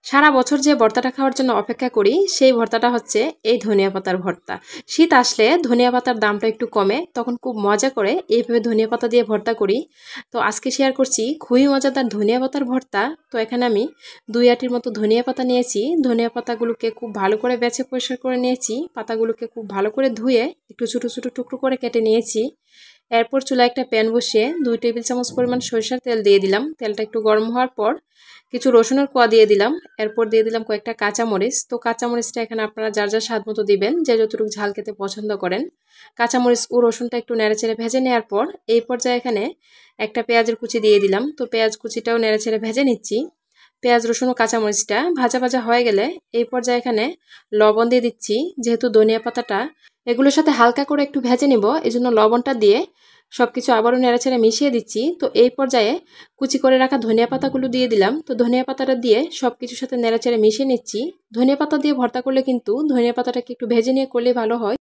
সারা বছর যে ভর্তাটা খাওয়ার জন্য অপেক্ষা করি সেই ভর্তাটা হচ্ছে এই ধনিয়া পাতার ভর্তা। শীত আসলে ধনিয়া পাতার দামটা একটু কমে, তখন খুব মজা করে এইভাবে ধনিয়া পাতা দিয়ে ভর্তা করি। তো আজকে শেয়ার করছি খুবই মজাদার ধনিয়া পাতার ভর্তা। তো এখানে আমি 2 আটির মতো ধনিয়া পাতা নিয়েছি। ধনিয়া পাতাগুলোকে খুব ভালো করে বেছে পরিষ্কার করে নিয়েছি। পাতাগুলোকে খুব ভালো করে ধুয়ে একটু ছোটো ছোটো টুকরো করে কেটে নিয়েছি। এরপর চুলায় একটা প্যান বসিয়ে 2 টেবিল চামচ পরিমাণ সরিষার তেল দিয়ে দিলাম। তেলটা একটু গরম হওয়ার পর কিছু রসুনের কোয়া দিয়ে দিলাম। এরপর দিয়ে দিলাম কয়েকটা কাঁচামরিচ। তো কাঁচামরিচটা এখানে আপনারা যার যার স্বাদ মতো দিবেন, যে যতটুকু ঝাল খেতে পছন্দ করেন। কাঁচামরিচ ও রসুনটা একটু নেড়েচেড়ে ভেজে নেওয়ার পর এই পর্যায়ে এখানে একটা পেঁয়াজের কুচি দিয়ে দিলাম। তো পেঁয়াজ কুচিটাও নেড়েচেড়ে ভেজে নিচ্ছি। পেঁয়াজ রসুন ও কাঁচামরিচটা ভাজা ভাজা হয়ে গেলে এই পর্যায়ে এখানে লবণ দিয়ে দিচ্ছি। যেহেতু ধনিয়া পাতাটা এগুলোর সাথে হালকা করে একটু ভেজে নিব, এই জন্য লবণটা দিয়ে সবকিছু আবারও নেড়েচেড়ে মিশিয়ে দিচ্ছি। তো এই পর্যায়ে কুচি করে রাখা ধনিয়া পাতাগুলো দিয়ে দিলাম। তো ধনিয়া পাতাটা দিয়ে সবকিছুর সাথে নেড়েচেড়ে মিশিয়ে নিচ্ছি। ধনিয়া পাতা দিয়ে ভর্তা করলে কিন্তু ধনিয়া পাতাটাকে একটু ভেজে নিয়ে করলে ভালো হয়।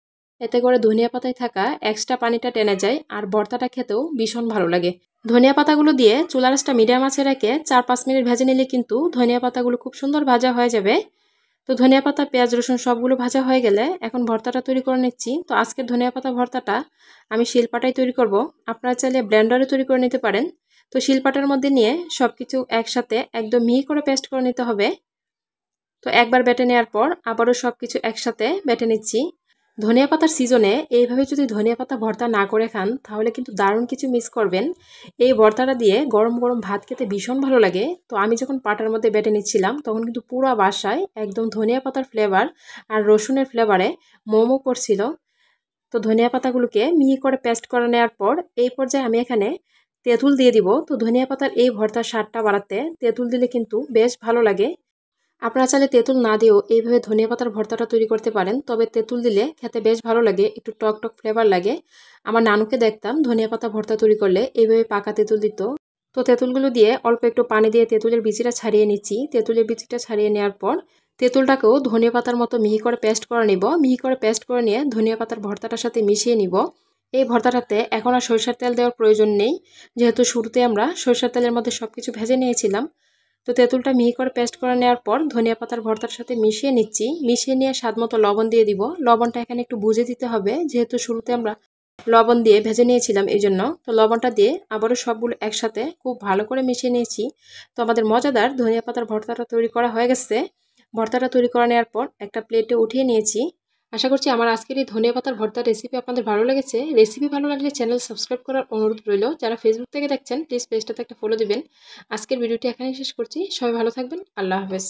এতে করে ধনিয়া পাতায় থাকা এক্সট্রা পানিটা টেনে যায় আর ভর্তাটা খেতেও ভীষণ ভালো লাগে। ধনিয়া পাতাগুলো দিয়ে চুলার আঁচটা মিডিয়াম আঁচে রেখে 4-5 মিনিট ভেজে নিলে কিন্তু ধনিয়া পাতাগুলো খুব সুন্দর ভাজা হয়ে যাবে। তো ধনিয়া পাতা পেঁয়াজ রসুন সবগুলো ভাজা হয়ে গেলে এখন ভর্তাটা তৈরি করে নিচ্ছি। তো আজকের ধনিয়া পাতা ভর্তাটা আমি শিলপাটায় তৈরি করব। আপনারা চাইলে ব্লেন্ডারে তৈরি করে নিতে পারেন। তো শিলপাটার মধ্যে নিয়ে সব কিছু একসাথে একদম মিহি করে পেস্ট করে নিতে হবে। তো একবার বেটে নেওয়ার পর আবারও সব কিছু একসাথে বেটে নিচ্ছি। ধনিয়া পাতার সিজনে এইভাবে যদি ধনিয়া পাতা ভর্তা না করে খান তাহলে কিন্তু দারুণ কিছু মিস করবেন। এই ভর্তাটা দিয়ে গরম গরম ভাত খেতে ভীষণ ভালো লাগে। তো আমি যখন পাটার মধ্যে বেটে নিচ্ছিলাম তখন কিন্তু পুরো বাসায় একদম ধনিয়া পাতার ফ্লেভার আর রসুনের ফ্লেভারে মোমো করছিল। তো ধনিয়া পাতাগুলোকে মিহি করে পেস্ট করে নেওয়ার পর এই পর্যায়ে আমি এখানে তেঁতুল দিয়ে দিব। তো ধনিয়া পাতার এই ভর্তার স্বাদটা বাড়াতে তেঁতুল দিলে কিন্তু বেশ ভালো লাগে। আপনারা চাইলে তেঁতুল না দিয়েও এইভাবে ধনিয়া পাতার ভর্তাটা তৈরি করতে পারেন, তবে তেঁতুল দিলে খেতে বেশ ভালো লাগে, একটু টক টক ফ্লেভার লাগে। আমার নানুকে দেখতাম ধনিয়া পাতা ভর্তা তৈরি করলে এইভাবে পাকা তেঁতুল দিত। তো তেঁতুলগুলো দিয়ে অল্প একটু পানি দিয়ে তেঁতুলের বিচিটা ছাড়িয়ে নিচ্ছি। তেঁতুলের বিচিটা ছাড়িয়ে নেওয়ার পর তেঁতুলটাকেও ধনিয়া পাতার মতো মিহি করে পেস্ট করে নিব। মিহি করে পেস্ট করে নিয়ে ধনিয়া পাতার ভর্তাটার সাথে মিশিয়ে নিব। এই ভর্তাটাতে এখন আর সরিষার তেল দেওয়ার প্রয়োজন নেই, যেহেতু শুরুতে আমরা সরিষার তেলের মধ্যে সব কিছু ভেজে নিয়েছিলাম। তো তেঁতুলটা মিহি করে পেস্ট করে নেওয়ার পর ধনিয়া পাতার ভর্তার সাথে মিশিয়ে নিচ্ছি। মিশিয়ে নিয়ে স্বাদ মতো লবণ দিয়ে দিব। লবণটা এখানে একটু বুঝে দিতে হবে, যেহেতু শুরুতে আমরা লবণ দিয়ে ভেজে নিয়েছিলাম এই জন্য। তো লবণটা দিয়ে আবারও সবগুলো একসাথে খুব ভালো করে মিশিয়ে নিয়েছি। তো আমাদের মজাদার ধনিয়া পাতার ভর্তাটা তৈরি করা হয়ে গেছে। ভর্তাটা তৈরি করে নেওয়ার পর একটা প্লেটে উঠিয়ে নিয়েছি। আশা করছি আমার আজকের এই ধনিয়া পাতার ভর্তার রেসিপি আপনাদের ভালো লেগেছে। রেসিপি ভালো লাগলে চ্যানেল সাবস্ক্রাইব করার অনুরোধ রইল। যারা ফেসবুক থেকে দেখছেন প্লিজ পেজটাতে একটা ফলো দিবেন। আজকের ভিডিওটি এখানেই শেষ করছি। সবাই ভালো থাকবেন। আল্লাহ হাফেজ।